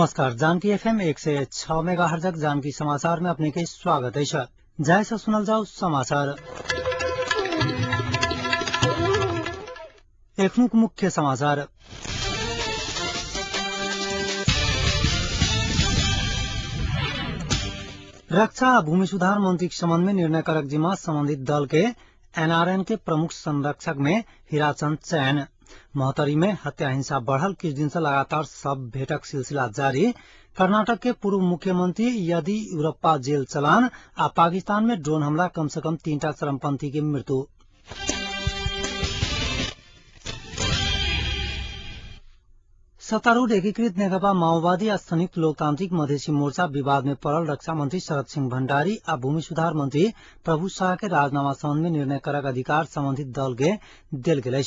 नमस्कार। Janaki FM 106 megahertz Janaki समाचार में अपने के स्वागत है। जाए से सुनल जाओ समाचार। एक मुख्य समाचार। रक्षा आ भूमि सुधार मंत्री के संबंध में निर्णय करक जिम्मा संबंधित दल के एनआरएन के प्रमुख संरक्षक में हीराचंद चैन। महोत्तरी में हत्या हिंसा बढ़ल कुछ दिन से लगातार सब भेटक सिलसिला जारी। कर्नाटक के पूर्व मुख्यमंत्री येदियुरप्पा जेल चलान आ पाकिस्तान में ड्रोन हमला कम से कम 3टा चरमपंथी की मृत्यु। सत्तारूढ़ एकीकृत नेकपा माओवादी आ संयुक्त लोकतांत्रिक मधेसी मोर्चा विवाद में पड़ल रक्षा मंत्री शरद सिंह भण्डारी आ भूमि सुधार मंत्री प्रभु शाह के राजीनामा संबंध में निर्णय करक अधिकार संबंधित दल के देल गेल।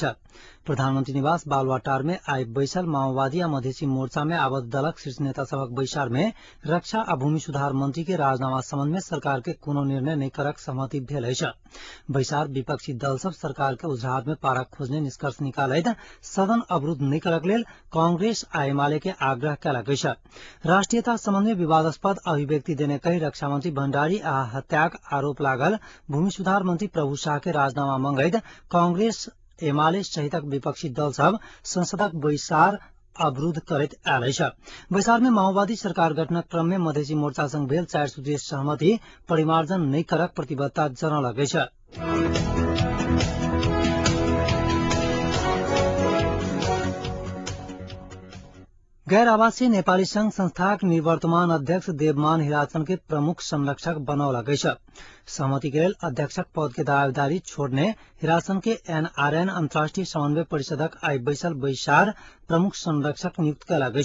प्रधानमंत्री निवास बालुवाटार में आई बैसल माओवादी आ मधेसी मोर्चा में आबद्ध दलक शीर्ष नेता सबक बैसार में रक्षा आ भूमि सुधार मंत्री के राजीनामा संबंध में सरकार के कोनो निर्णय नहीं करक सहमति भेल। बैसार विपक्षी दल सब सरकार के उजराहट में पारक खोजने निष्कर्ष निकालैत सदन अवरुद्ध नहीं करक लेल कांग्रेस आ एमाले के आग्रह कयलक। राष्ट्रीयता संबंध में विवादास्पद अभिव्यक्ति देने कही रक्षा मंत्री भण्डारी आ हत्याक आरोप लागल भूमि सुधार मंत्री प्रभु शाह के राजीनामा मंगैत कांग्रेस एमाले सहितक विपक्षी दल सब संसदक बैसार अवरुद्ध करैत आयल। बैसार में माओवादी सरकार गठनक क्रम में मधेसी मोर्चा संग भेल 4 सूत्रीय सहमति परिमार्जन नहीं करक प्रतिबद्धता जनौलक। गैर आवासीय नेपाली संघ संस्थाक निवर्तमान अध्यक्ष देवमान हीराचंद के प्रमुख संरक्षक बनौलक। सहमति के लेल अध्यक्षक पद के दावेदारी छोड़ने हीराचंद के एनआरएन अंतर्राष्ट्रीय समन्वय परिषदक आई बैसल बैसार प्रमुख संरक्षक नियुक्त कयलक।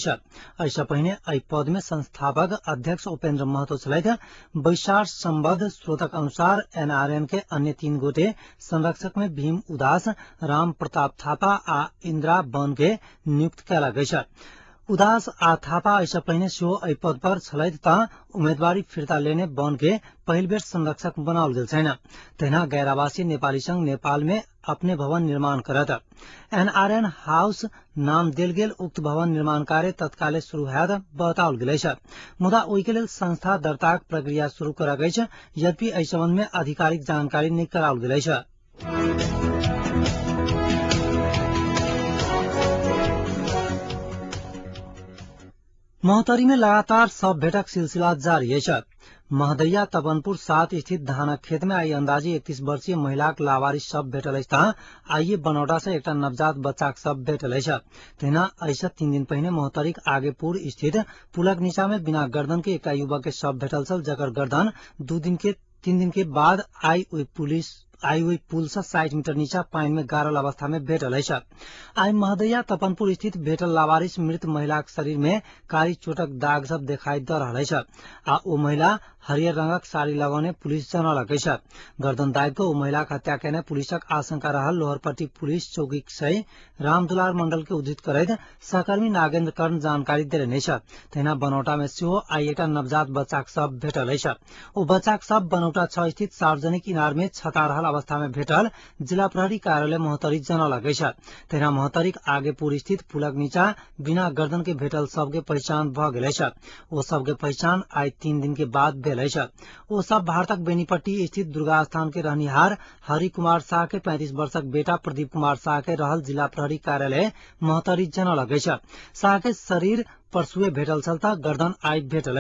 ऐसा पहिने आई पद में संस्थापक अध्यक्ष उपेन्द्र महतो छलैथ। बैसार संबद्ध स्रोतक अनुसार एनआरएन के अन्य 3 गोटे संरक्षक में भीम उदास, राम प्रताप थापा आ इंदिरा बन के नियुक्त कयलक। उदास आ थापा ऐसा पहिने सेहो एहि पद पर छलैथ ता उम्मीदवारी फिर्ता लेने बन के पहिल बेर संरक्षक बनाओल गेल छैन। तहिना गैर आवासीय नेपाली संघ नेपाल में अपने भवन निर्माण करत। एनआरएन हाउस नाम देल गेल उक्त भवन निर्माण कार्य तत्काले शुरू होयत बताओल गेल। मुदा ओहि के लेल संस्था दर्ताक प्रक्रिया शुरू करक अछि, यद्यपि एहि संबंध में आधिकारिक जानकारी नहीं कराओल गेल। महोत्तरी में लगातार सब भेटक सिलसिला जारी है। महदैया तपनपुर 7 स्थित धानक खेत में आई अंदाजी 31 वर्षीय महिला लावारिस सब भेटल आइए बनौटा से एक नवजात बच्चा सब भेटल। तहिना ऐसा 3 दिन पहिने महोत्तरी आगेपुर स्थित पुलक नीचा में बिना गर्दन के एक युवक के सब भेटल छल, जकर गर्दन 3 दिन के बाद आई हुई पुल से 60 मीटर नीचा पानी में गारल अवस्था में भेटल। आई महदैया तपनपुर स्थित भेटल लावारिस मृत महिला शरीर में कारी चोटक दाग सब देखाई द रहा आ ओ महिला हरियर रंगक साड़ी लगौने पुलिस जनौलक। गर्दन दाग को ओ महिला हत्या केने पुलिसक आशंका रहल लोहरपट्टी पुलिस चौकी सही रामदुलार मंडल के उद्धृत करैत सहकर्मी नागेन्द्र कर्ण जानकारी देने। तहिना बनौटा में सेहो आई एक नवजात बच्चा सब भेटल। ओ बच्चा सब बनौटा 6 स्थित सार्वजनिक इनार में छता रहल अवस्था में भेटल जिला प्रहरी कार्यालय महोत्तरी जनौलक। तहिना महोत्तरी आगेपुर स्थित पुलक नीचा बिना गर्दन के भेटल सबके पहचान भ गेल। ओ सबके पहचान आई 3 दिन के बाद भेल। ओ सब भारतक बेनीपट्टी स्थित दुर्गा स्थान के रहनिहार हरि कुमार शाह के 35 वर्षक बेटा प्रदीप कुमार शाह के रहल जिला प्रहरी कार्यालय महोत्तरी जनौलक। शाह के शरीर परसुए भेटल चलता गर्दन आई भेटल।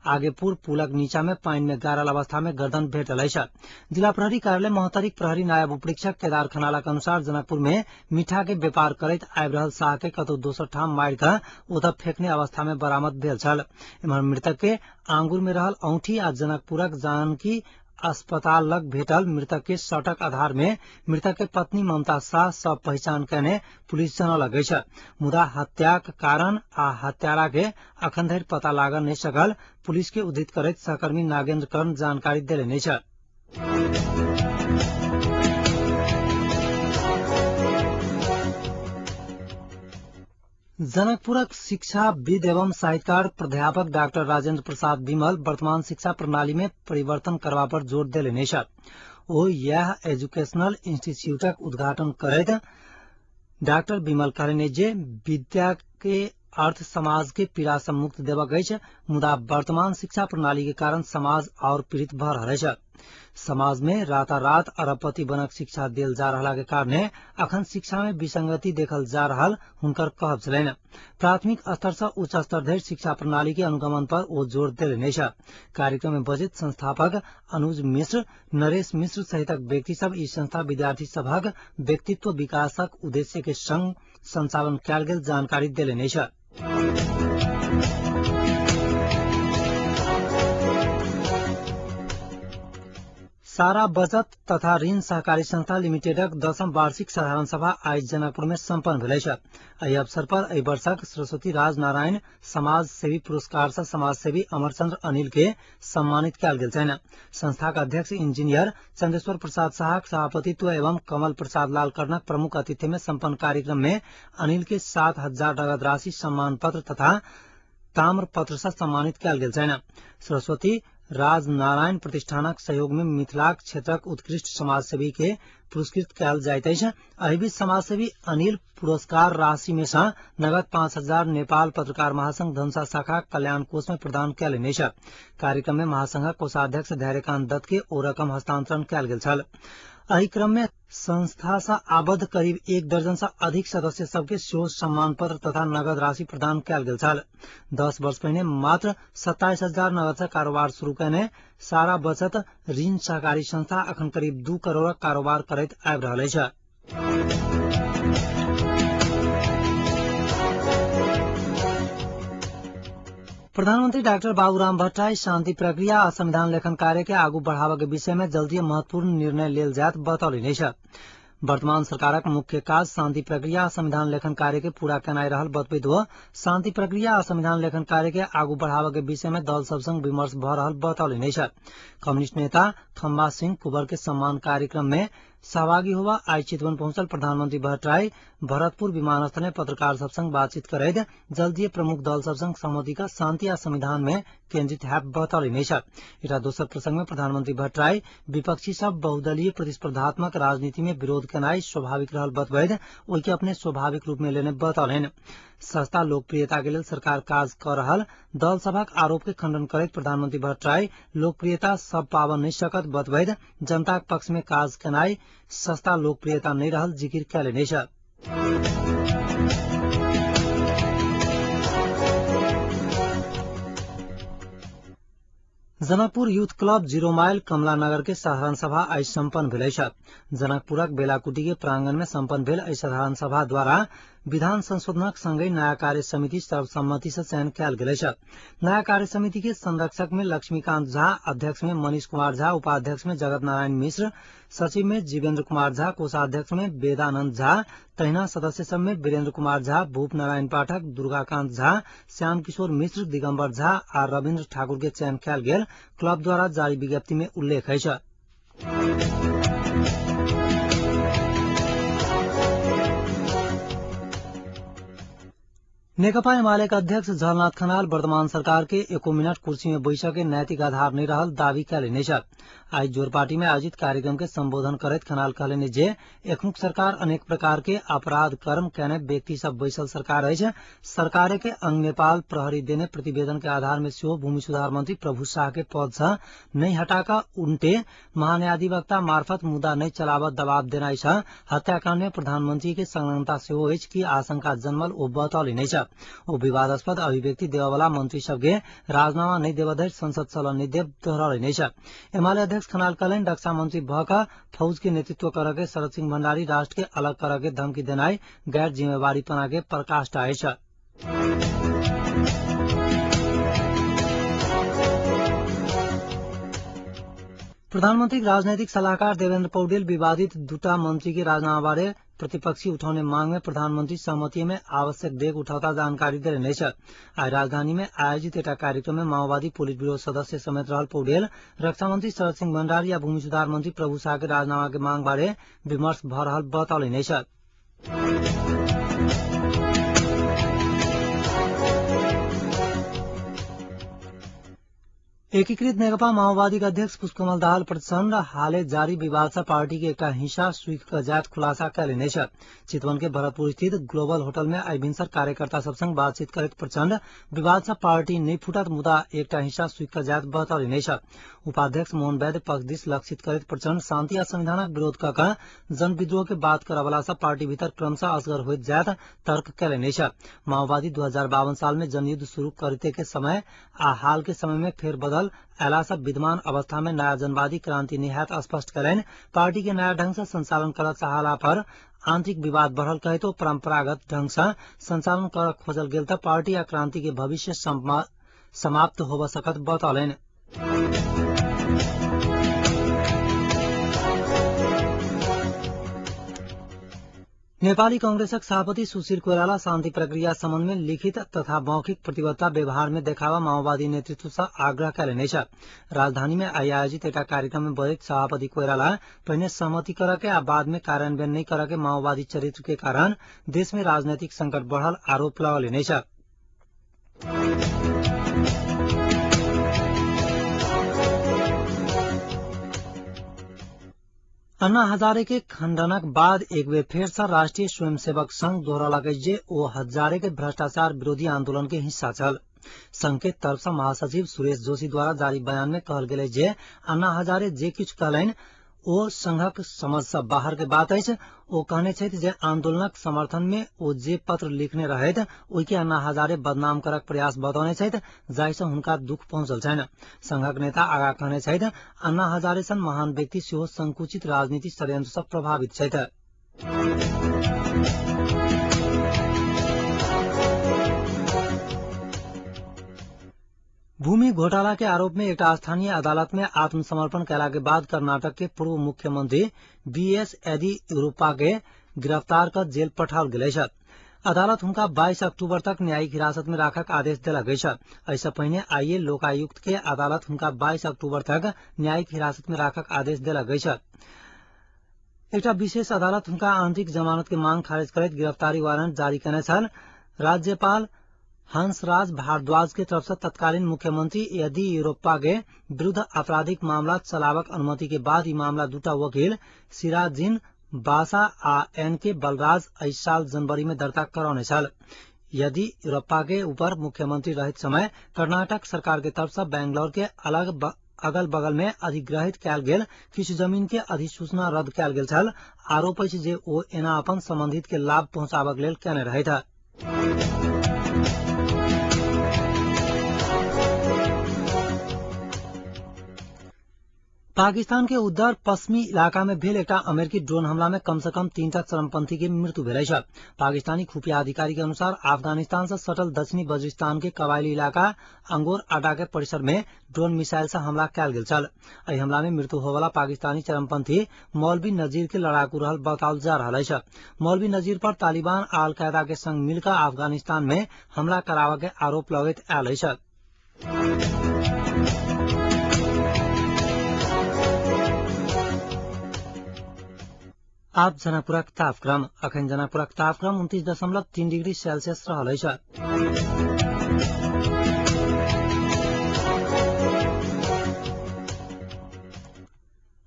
आगेपुर पुलक नीचा में पानी में गारल अवस्था में गर्दन भेटल। जिला प्रहरी कार्यालय महोत्तरी प्रहरी नायब उपरीक्षक केदार खनाला के अनुसार जनकपुर में मीठा के व्यापार करैत आबि रहल शाह के कतौ दोसर ठाम मारि कऽ ओतऽ फेंकने अवस्था में बरामद भेल छल। एम्हर मृतक के आंगुर में रहल औंठी आ जनकपुरक जानकी अस्पताल लग भेटल मृतक के सटक आधार में मृतक के पत्नी ममता शाह सब पहचान करने पुलिस जनौलक। मुदा हत्याक कारण आ हत्यारा के अखन धरि पता लागल नहीं सकल पुलिस के उद्धृत करैत सहकर्मी नागेन्द्र कर्ण जानकारी देने। जनकपुरक शिक्षाविद एवं साहित्यकार प्राध्यापक डॉक्टर राजेंद्र प्रसाद विमल वर्तमान शिक्षा प्रणाली में परिवर्तन करवा पर जोर देने। ओ यह एजुकेशनल इंस्टीट्यूटक उद्घाटन करैत डॉक्टर विमल कहलनि जे विद्या के अर्थ समाज के पीड़ा से मुक्त देबक अछि, मुदा वर्तमान शिक्षा प्रणाली के कारण समाज और पीड़ित भ रहल अछि। समाज में रातारात अरबपति बनक शिक्षा देल जा रहला के कारणे अखन शिक्षा में विसंगति देखल जा रहल हुनकर कहब छलैन। प्राथमिक स्तर से उच्च स्तर धरि शिक्षा प्रणाली के अनुगमन पर ओ जोर देलनि अछि। कार्यक्रम में बजित संस्थापक अनुज मिश्र, नरेश मिश्र सहितक व्यक्ति सब ई संस्था विद्यार्थी सभक व्यक्तित्व विकासक उद्देश्य के संग संचालन कयल गेल जानकारी देलनि अछि। सारा बचत तथा ऋण सहकारी संस्था लिमिटेडक 10वीं वार्षिक साधारण सभा आज जनकपुर में सम्पन्न भेल अछि। एहि अवसर पर एहि वर्षक सरस्वती राज नारायण समाज सेवी पुरस्कार से समाजसेवी अमरचंद्र अनिल के सम्मानित कयल गेल छनि। संस्था के अध्यक्ष इंजीनियर चंदेश्वर प्रसाद शाहक सभापतित्व एवं कमल प्रसाद लाल कर्णक प्रमुख अतिथि में सम्पन्न कार्यक्रम में अनिल के 7,000 नगद राशि सम्मान पत्र तथा ताम्र पत्र से सम्मानित कयल गेल छनि। सरस्वती राज नारायण प्रतिष्ठानक सहयोग में मिथिलाक क्षेत्रक उत्कृष्ट समाजसेवी के पुरस्कृत कयल जाइत अछि। एहि बीच समाजसेवी अनिल पुरस्कार राशि में से नगद 5,000 नेपाल पत्रकार महासंघ धनुषा शाखा कल्याण कोष में प्रदान कयलनि अछि। कार्यक्रम में महासंघक कोषाध्यक्ष धैर्यकांत दत्त के ओ रकम हस्तांतरण कयल गेल छल। एहि क्रम में संस्था से आबद्ध करीब 1 दर्जन से अधिक सदस्य सबके सेहो सम्मान पत्र तथा नगद राशि प्रदान कयल गेल छल। 10 वर्ष पहिने मात्र 27,000 नगद से कारोबार शुरू कयने सारा बचत ऋण सहकारी संस्था अखन करीब 2 करोड़ कारोबार करैत आबि रहल अछि। प्रधानमंत्री डॉक्टर बाबूराम भट्टराई शांति प्रक्रिया आ संविधान लेखन कार्य के आगू बढ़ावा के विषय में जल्दी महत्वपूर्ण निर्णय लेल जायत बतौलनि अछि। वर्तमान सरकारक मुख्य काज शांति प्रक्रिया आ संविधान लेखन कार्य के पूरा केनाई रहल बतबैत ओ शांति प्रक्रिया आ संविधान लेखन कार्य के आगू बढ़ावा के विषय में दल सब संग विमर्श भ रहल बतौलनि अछि। कम्युनिस्ट नेता खम्बा सिंह कुबर के सम्मान कार्यक्रम में सहभागी हुआ आज चितवन पहुंचल प्रधानमंत्री भट्टराई भरतपुर विमानस्थल में पत्रकार सब संग बातचीत करैत जल्दीय प्रमुख दल सब संग सहमति का शांति आ संविधान में केंद्रित है बतौलनि अछि। एकटा दोसर प्रसंग में प्रधानमंत्री भट्टराई विपक्षी सब बहुदलीय प्रतिस्पर्धात्मक राजनीति में विरोध केनाई स्वाभाविक रहल बतबैत ओहि के अपने स्वाभाविक रूप में लेने बतौलनि। सस्ता लोकप्रियता के लिए सरकार काज कर रहल दल सभक आरोप के खंडन करैत प्रधानमंत्री भट्टराई लोकप्रियता सब पावन नहीं सकत बतबैत जनता के पक्ष में काज केनाई सस्ता लोकप्रियता नहीं रहल जिकिर कयलनि अछि। जनकपुर यूथ क्लब 0 माइल कमला नगर के साधारण सभा आज सम्पन्न भेल अछि। जनकपुरक बेलाकुटी के प्रांगण में सम्पन्न भेल एहि साधारण सभा द्वारा विधान संशोधनक संगे नया कार्य समिति सर्वसम्मति से चयन कयल गेल अछि। नया कार्य समिति के संरक्षक में लक्ष्मीकांत झा, अध्यक्ष में मनीष कुमार झा, उपाध्यक्ष में जगत नारायण मिश्र, सचिव में जीवेंद्र कुमार झा, कोषाध्यक्ष में वेदानंद झा, तहिना सदस्य सब में वीरेंद्र कुमार झा, भूप नारायण पाठक, दुर्गाकांत झा, श्याम किशोर मिश्र, दिगंबर झा आ रविन्द्र ठाकुर के चयन कयल गेल क्लब द्वारा जारी विज्ञप्ति में उल्लेख अछि। नेकपा एमाले का अध्यक्ष झलनाथ खनाल वर्तमान सरकार के 1 मिनट कुर्सी में बैठक के नैतिक आधार नहीं रहल दावी कयलनि अछि। आज जोरपाटी में आयोजित कार्यक्रम के संबोधन करैत खनाल कहलनि जे एखनुक सरकार अनेक प्रकार के अपराध कर्म केने व्यक्ति सब बैसल सरकार अछि। सरकार के अंग नेपाल प्रहरी देने प्रतिवेदन के आधार में सेहो भूमि सुधार मंत्री प्रभु शाह के पद से नहीं हटाकर उल्टे महान्यायाधिवक्ता मार्फत मुद्दा नहीं चलावत दबाव देना अछि। हत्याकांड में प्रधानमंत्री के संलग्नता सेहो अछि की आशंका जन्मल ओ बतौलनि अछि। ओ विवादास्पद अभिव्यक्ति देवा वाला मंत्री सबके राजीनामा नहीं देवा धरि संसद चलन नहीं देव दोहरौलनि अछि। एमाले अध्यक्ष खनाल कहलनि रक्षा मंत्री भऽ फौज के नेतृत्व करऽ के शरद सिंह भंडारी राष्ट्र के अलग करऽ के धमकी देनाई गैर जिम्मेवारीपना के पराकाष्ठा अछि। प्रधानमंत्री राजनैतिक सलाहकार देवेंद्र पौडेल विवादित दूटा मंत्री के राजीनामा बारे प्रतिपक्षी उठाउने मांग में प्रधानमंत्री सहमति में आवश्यक डेग उठाता जानकारी देने अछि। आज राजधानी में आयोजित एक कार्यक्रम में माओवादी पोलित ब्यूरो सदस्य समेत रहल पौडेल रक्षा मंत्री शरद सिंह भंडारी या भूमि सुधार मंत्री प्रभु शाह के राजीनामा के मांग बारे विमर्श भ रहल बतौलनि अछि। एकीकृत नेकपा माओवादी का अध्यक्ष पुष्पकमल दाहाल प्रचण्ड हालै जारी विवाद से पार्टी के एकटा हिस्सा स्वीक जात खुलासा कैलने छ। चितवन के भरतपुर स्थित ग्लोबल होटल में आई भिनसर कार्यकर्ता सब संग बातचीत करत प्रचण्ड विवाद से पार्टी नहीं फुटत मुदा एकटा हिस्सा स्वीक जात बतौलने छ। उपाध्यक्ष मोहन वैद्य पक्ष लक्षित करत प्रचण्ड शांति आ संविधानक विरोध कऽ जन विद्रोह के बात करवला से पार्टी भीतर क्रमशः असगर होइत जात तर्क कैलने छ। माओवादी 2052 साल में जनयुद्ध शुरू करते के समय आ हाल के समय में फेर बदल ऐला सब विद्यमान अवस्था में नया जनवादी क्रांति निहायत स्पष्ट करें पार्टी के नया ढंग से संचालन कर चाहला पर आंतरिक विवाद बढ़ल कहे तो परंपरागत ढंग से संचालन कर खोजल गेल त पार्टी या क्रांति के भविष्य समाप्त होब सकत बतौलन। नेपाली कांग्रेसक सभापति सुशील कोइराला शांति प्रक्रिया संबंध में लिखित तथा मौखिक प्रतिबद्धता व्यवहार में देखावा माओवादी नेतृत्व से आग्रह कैलने छ। राजधानी में आयोजित एक कार्यक्रम में बोलत सभापति कोइराला पहले सहमति करके आ बाद में कार्यान्वयन नहीं करके माओवादी चरित्र के कारण देश में राजनीतिक संकट बढ़ल आरोप लगौलने छ। अन्ना हजारे के खंडनक बाद एक बेर फेर से राष्ट्रीय स्वयंसेवक संघ दोहरौलक जे ओ हजारे के भ्रष्टाचार विरोधी आंदोलन के हिस्सा छल। संघ के तरफ से महासचिव सुरेश जोशी द्वारा जारी बयान में कहल गेल जे अन्ना हजारे जे किछु कहलनि ओ संघक समझ से बाहर के बात अछि। ओ कहने छथि जे आंदोलनक समर्थन में ओ जे पत्र लिखने रहैत ओहि के अन्ना हजारे बदनाम करक प्रयास बतौने छथि जाहि से हुनका दुख पहुंचल छनि। संघक नेता आगा कहने छथि अन्ना हजारे सन महान व्यक्ति सेहो संकुचित राजनीति षड्यंत्र से प्रभावित छथि। भूमि घोटाला के आरोप में एक स्थानीय अदालत में आत्मसमर्पण कैला के बाद कर्नाटक के पूर्व मुख्यमंत्री बीएस येदियुरप्पा के गिरफ्तार कर जेल पठाओल गेल छ। अदालत हुनका 22 अक्टूबर तक न्यायिक हिरासत में राखक आदेश देलक छ। ऐसा पहले आइए लोकायुक्त के अदालत हुनका 22 अक्टूबर तक न्यायिक हिरासत में राखक आदेश देलक छ। एक विशेष अदालत हुनका आंतरिक जमानत के मांग खारिज करत गिरफ्तारी वारंट जारी करने छल। राज्यपाल हंसराज भारद्वाज के तरफ से तत्कालीन मुख्यमंत्री येदियुरप्पा के विरुद्ध आपराधिक मामला चलावक अनुमति के बाद ये मामला दूटा वकील सिराजिन बासा आ एन के बलराज इस साल जनवरी में दर्ता करौने छल। येदियुरप्पा के ऊपर मुख्यमंत्री रहित समय कर्नाटक सरकार के तरफ से बैंगलोर के अगल बगल में अधिग्रहित कैल गेल किछु जमीन के अधिसूचना रद्द कैल गेल छल। आरोप अछि जे ओ एना अपन संबंधित के लाभ पहुंचाबक लेल केने रहैथ। पाकिस्तान के उत्तर पश्चिमी इलाका में भेल एक अमेरिकी ड्रोन हमला में कम से कम 3टा चरमपंथी की मृत्यु भेल छ। पाकिस्तानी खुफिया अधिकारी के अनुसार अफगानिस्तान से सटल दक्षिणी बलूचिस्तान के कबायली इलाका अंगोर अड्डा के परिसर में ड्रोन मिसाइल से हमला कैल गेल छल। एहि हमला में मृत्यु होवाला पाकिस्तानी चरमपंथी मौलवी नजीर के लड़ाकू रहल बताओल जा रहा है। मौलवी नजीर पर तालिबान अल कायदा के संग मिलकर अफगानिस्तान में हमला करावा के आरोप लगैत आयल है। आप जनकपुरक तापक्रम अखन जनकपुरक तापक्रम 29.3 डिग्री सेल्सियस रहल छ।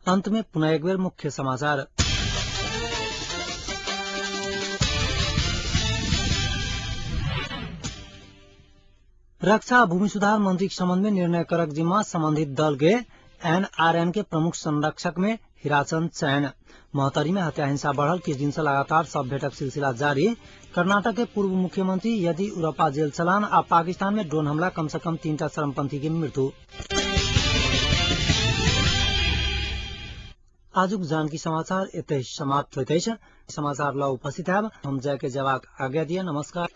अंत में पुनः एक बेर मुख्य समाचार। रक्षा भूमि सुधार मंत्री के संबंध में निर्णय करक जिम्मा संबंधित दल के एनआरएन के प्रमुख संरक्षक में हिराचंद चयन। मोहतरी में हत्या हिंसा बढ़ल किस दिन से लगातार सब भेटक सिलसिला जारी। कर्नाटक के पूर्व मुख्यमंत्री येदियुरप्पा जेल चलान आ पाकिस्तान में ड्रोन हमला कम से कम 3टा चरमपंथी की मृत्यु। आजुक जानकी समाचार एतै समाप्त होइत अछि। समाचार ल उपस्थित हैब हम जय के जवाब आज्ञा दिए। नमस्कार।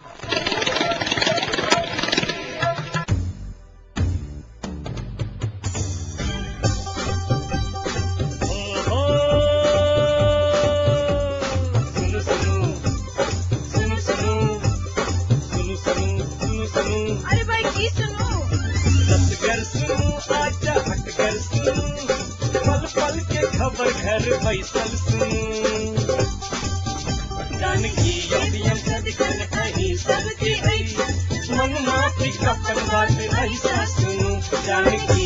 घर बैसल सुनू जानकी अभियम सदकन कहीं सबकी मन माफी कपन बात ऐसा सुनू जानकी